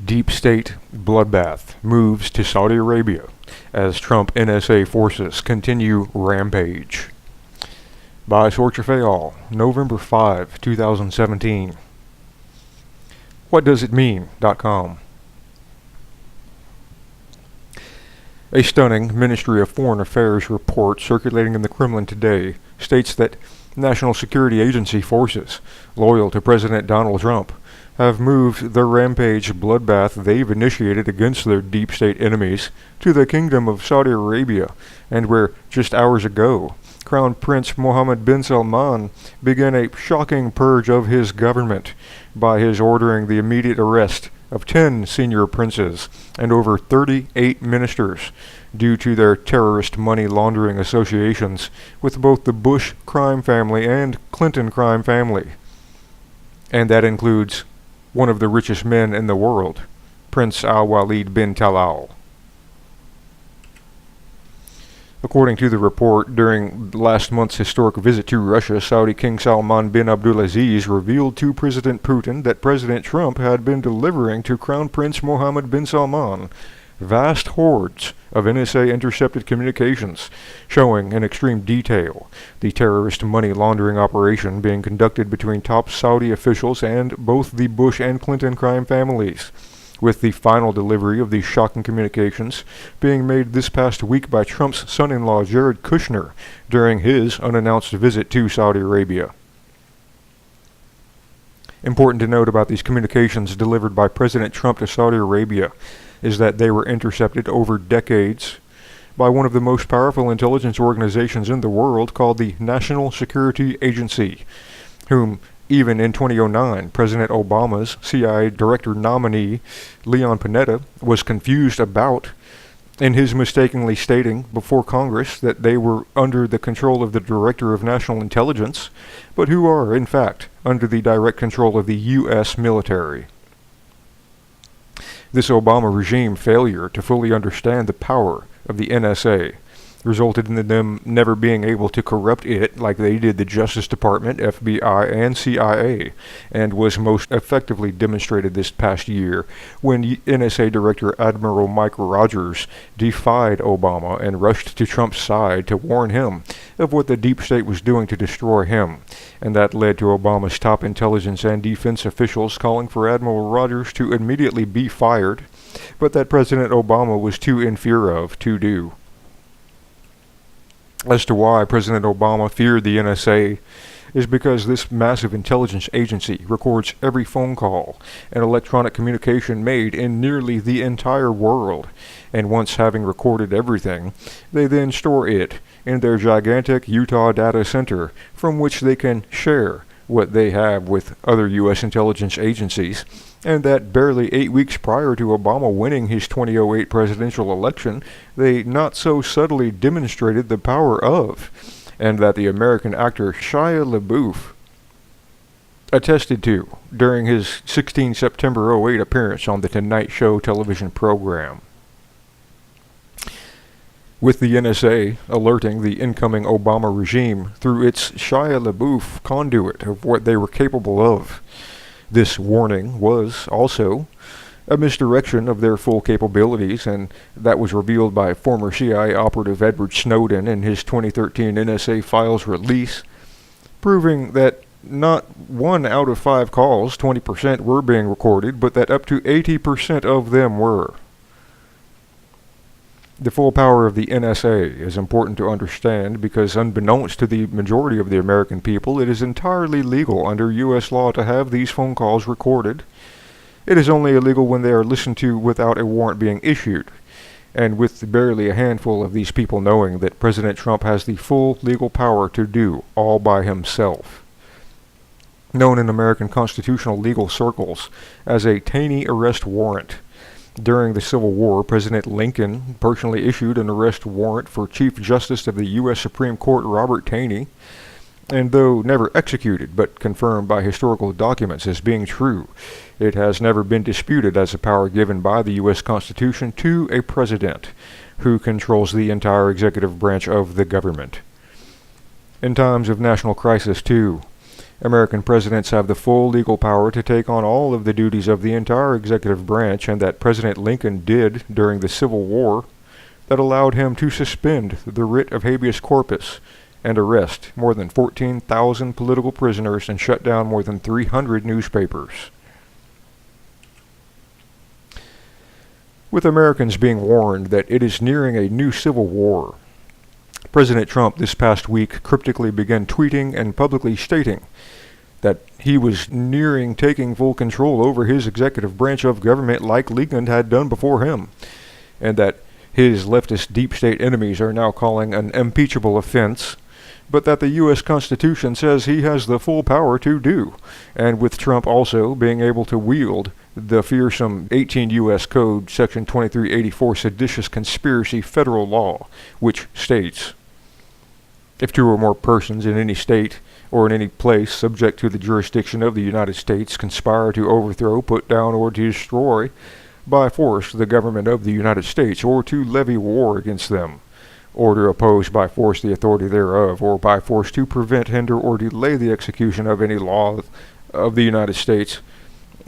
Deep State Bloodbath moves to Saudi Arabia as Trump-NSA forces continue Rampage. By Sorcha Faal, November 5, 2017. What does it mean.com. A stunning Ministry of Foreign Affairs report circulating in the Kremlin today states that National Security Agency forces, loyal to President Donald Trump, have moved the rampage bloodbath they've initiated against their deep state enemies to the Kingdom of Saudi Arabia, and where, just hours ago, Crown Prince Mohammed bin Salman began a shocking purge of his government by his ordering the immediate arrest of 10 senior princes and over 38 ministers due to their terrorist money laundering associations with both the Bush crime family and Clinton crime family. And that includes one of the richest men in the world, Prince Al-Walid bin Talal. According to the report, during last month's historic visit to Russia, Saudi King Salman bin Abdulaziz revealed to President Putin that President Trump had been delivering to Crown Prince Mohammed bin Salman vast hordes of NSA-intercepted communications, showing in extreme detail the terrorist money laundering operation being conducted between top Saudi officials and both the Bush and Clinton crime families, with the final delivery of these shocking communications being made this past week by Trump's son-in-law Jared Kushner during his unannounced visit to Saudi Arabia. Important to note about these communications delivered by President Trump to Saudi Arabia is that they were intercepted over decades by one of the most powerful intelligence organizations in the world called the National Security Agency, whom even in 2009, President Obama's CIA director nominee, Leon Panetta, was confused about in his mistakenly stating before Congress that they were under the control of the Director of National Intelligence, but who are, in fact, under the direct control of the U.S. military. This Obama regime failure to fully understand the power of the NSA resulted in them never being able to corrupt it like they did the Justice Department, FBI, and CIA, and was most effectively demonstrated this past year when NSA Director Admiral Mike Rogers defied Obama and rushed to Trump's side to warn him of what the deep state was doing to destroy him, and that led to Obama's top intelligence and defense officials calling for Admiral Rogers to immediately be fired, but that President Obama was too in fear of to do. As to why President Obama feared the NSA is because this massive intelligence agency records every phone call and electronic communication made in nearly the entire world, and once having recorded everything, they then store it in their gigantic Utah data center from which they can share what they have with other U.S. intelligence agencies, and that barely 8 weeks prior to Obama winning his 2008 presidential election, they not so subtly demonstrated the power of, and that the American actor Shia LaBeouf attested to during his 16 September 08 appearance on the Tonight Show television program. With the NSA alerting the incoming Obama regime through its Shia LaBeouf conduit of what they were capable of. This warning was also a misdirection of their full capabilities, and that was revealed by former CIA operative Edward Snowden in his 2013 NSA files release, proving that not 1 out of 5 calls, 20%, were being recorded, but that up to 80% of them were. The full power of the NSA is important to understand because, unbeknownst to the majority of the American people, it is entirely legal under U.S. law to have these phone calls recorded. It is only illegal when they are listened to without a warrant being issued, and with barely a handful of these people knowing that President Trump has the full legal power to do all by himself. Known in American constitutional legal circles as a Taney arrest warrant. During the Civil War, President Lincoln personally issued an arrest warrant for Chief Justice of the U.S. Supreme Court Robert Taney, and though never executed but confirmed by historical documents as being true, it has never been disputed as a power given by the U.S. Constitution to a president who controls the entire executive branch of the government. In times of national crisis, too, American presidents have the full legal power to take on all of the duties of the entire executive branch, and that President Lincoln did during the Civil War, that allowed him to suspend the writ of habeas corpus and arrest more than 14,000 political prisoners and shut down more than 300 newspapers. With Americans being warned that it is nearing a new civil war, President Trump this past week cryptically began tweeting and publicly stating that he was nearing taking full control over his executive branch of government like Lincoln had done before him, and that his leftist deep state enemies are now calling an impeachable offense, but that the U.S. Constitution says he has the full power to do, and with Trump also being able to wield the fearsome 18 U.S. Code Section 2384 seditious conspiracy federal law, which states, if two or more persons in any state or in any place subject to the jurisdiction of the United States conspire to overthrow, put down, or to destroy by force the government of the United States, or to levy war against them, or to oppose by force the authority thereof, or by force to prevent, hinder, or delay the execution of any law of the United States,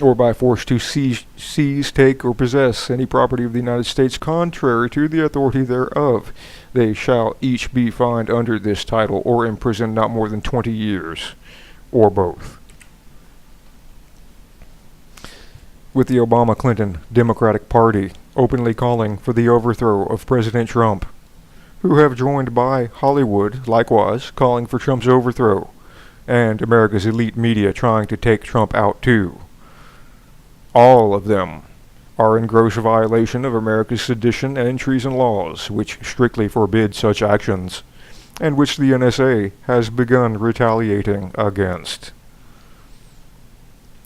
or by force to seize, take, or possess any property of the United States contrary to the authority thereof, they shall each be fined under this title, or imprisoned not more than 20 years, or both. With the Obama-Clinton Democratic Party openly calling for the overthrow of President Trump, who have joined by Hollywood, likewise, calling for Trump's overthrow, and America's elite media trying to take Trump out too. All of them are in gross violation of America's sedition and treason laws, which strictly forbid such actions, and which the NSA has begun retaliating against.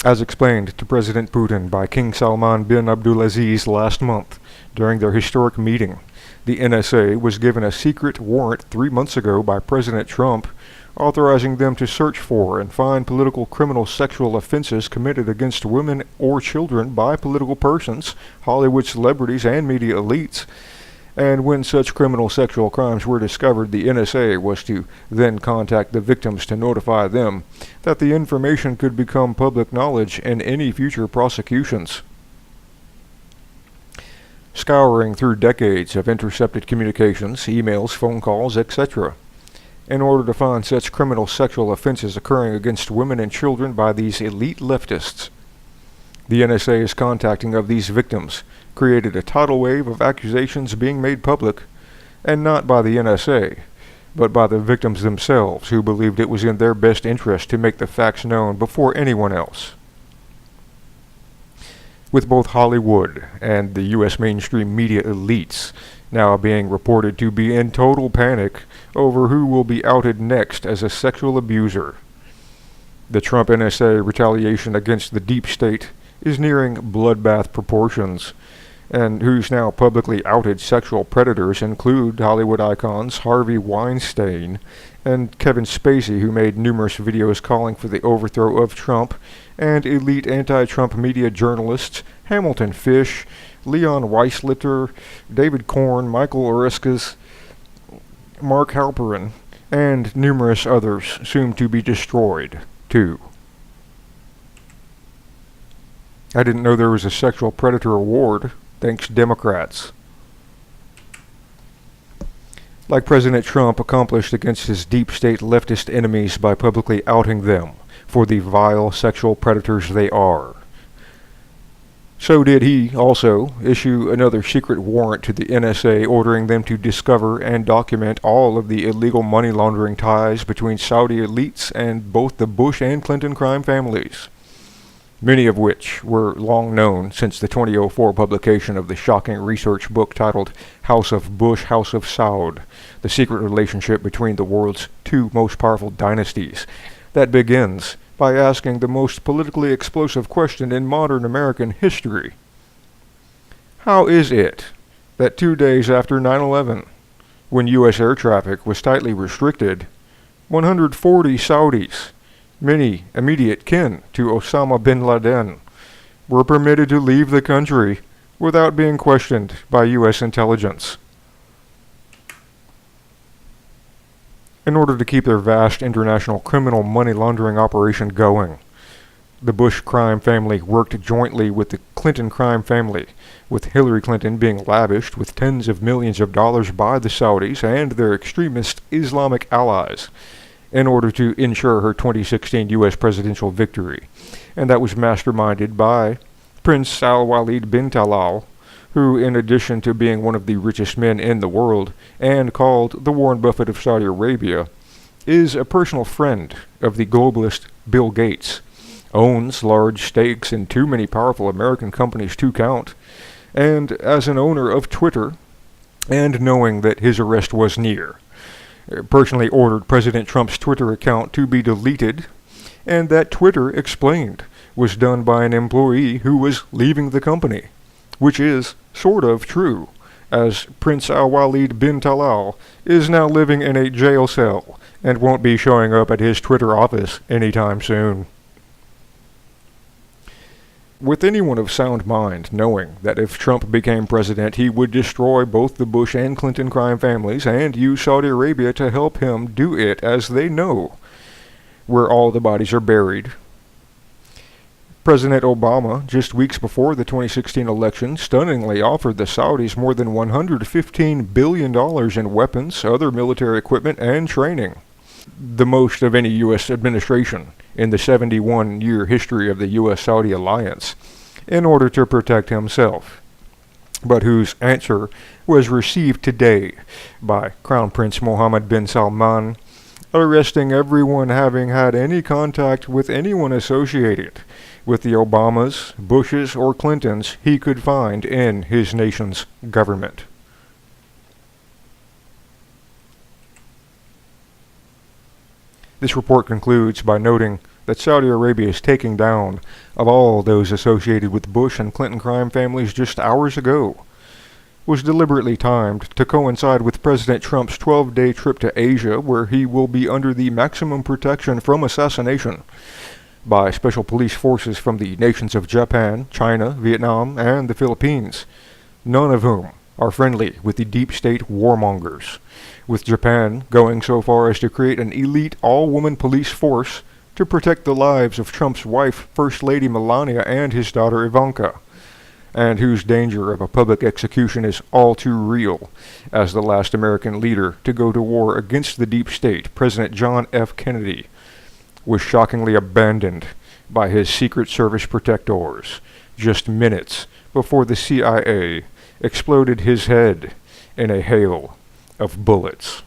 As explained to President Putin by King Salman bin Abdulaziz last month during their historic meeting, the NSA was given a secret warrant 3 months ago by President Trump, authorizing them to search for and find political criminal sexual offenses committed against women or children by political persons, Hollywood celebrities, and media elites. And when such criminal sexual crimes were discovered, the NSA was to then contact the victims to notify them that the information could become public knowledge in any future prosecutions. Scouring through decades of intercepted communications, emails, phone calls, etc., in order to find such criminal sexual offenses occurring against women and children by these elite leftists, the NSA's contacting of these victims created a tidal wave of accusations being made public, and not by the NSA, but by the victims themselves, who believed it was in their best interest to make the facts known before anyone else. With both Hollywood and the U.S. mainstream media elites now being reported to be in total panic over who will be outed next as a sexual abuser, the Trump-NSA retaliation against the deep state is nearing bloodbath proportions, and whose now publicly outed sexual predators include Hollywood icons Harvey Weinstein and Kevin Spacey, who made numerous videos calling for the overthrow of Trump, and elite anti-Trump media journalists Hamilton Fish, Leon Weisslitter, David Korn, Michael Oreskes, Mark Halperin, and numerous others soon to be destroyed, too. I didn't know there was a sexual predator award. Thanks, Democrats. Like President Trump accomplished against his deep state leftist enemies by publicly outing them for the vile sexual predators they are, so did he also issue another secret warrant to the NSA ordering them to discover and document all of the illegal money laundering ties between Saudi elites and both the Bush and Clinton crime families, many of which were long known since the 2004 publication of the shocking research book titled House of Bush, House of Saud, the secret relationship between the world's two most powerful dynasties, that begins by asking the most politically explosive question in modern American history. How is it that 2 days after 9/11, when U.S. air traffic was tightly restricted, 140 Saudis, many immediate kin to Osama bin Laden, were permitted to leave the country without being questioned by U.S. intelligence? in order to keep their vast international criminal money laundering operation going. The Bush crime family worked jointly with the Clinton crime family, with Hillary Clinton being lavished with tens of millions of dollars by the Saudis and their extremist Islamic allies in order to ensure her 2016 U.S. presidential victory. And that was masterminded by Prince Al-Walid bin Talal, who, in addition to being one of the richest men in the world and called the Warren Buffett of Saudi Arabia, is a personal friend of the globalist Bill Gates, owns large stakes in too many powerful American companies to count, and as an owner of Twitter, and knowing that his arrest was near, personally ordered President Trump's Twitter account to be deleted, and that Twitter explained was done by an employee who was leaving the company, which is sort of true, as Prince Al-Walid bin Talal is now living in a jail cell and won't be showing up at his Twitter office anytime soon. With anyone of sound mind knowing that if Trump became president, he would destroy both the Bush and Clinton crime families and use Saudi Arabia to help him do it, as they know where all the bodies are buried. President Obama, just weeks before the 2016 election, stunningly offered the Saudis more than $115 billion in weapons, other military equipment, and training, the most of any U.S. administration in the 71-year history of the U.S.-Saudi alliance, in order to protect himself, but whose answer was received today by Crown Prince Mohammed bin Salman, arresting everyone having had any contact with anyone associated with the Obamas, Bushes, or Clintons he could find in his nation's government. This report concludes by noting that Saudi Arabia's taking down of all those associated with Bush and Clinton crime families just hours ago was deliberately timed to coincide with President Trump's 12-day trip to Asia, where he will be under the maximum protection from assassination by special police forces from the nations of Japan, China, Vietnam, and the Philippines, none of whom are friendly with the deep state warmongers, with Japan going so far as to create an elite all-woman police force to protect the lives of Trump's wife, First Lady Melania, and his daughter Ivanka, and whose danger of a public execution is all too real, as the last American leader to go to war against the deep state, President John F. Kennedy, was shockingly abandoned by his Secret Service protectors just minutes before the CIA exploded his head in a hail of bullets.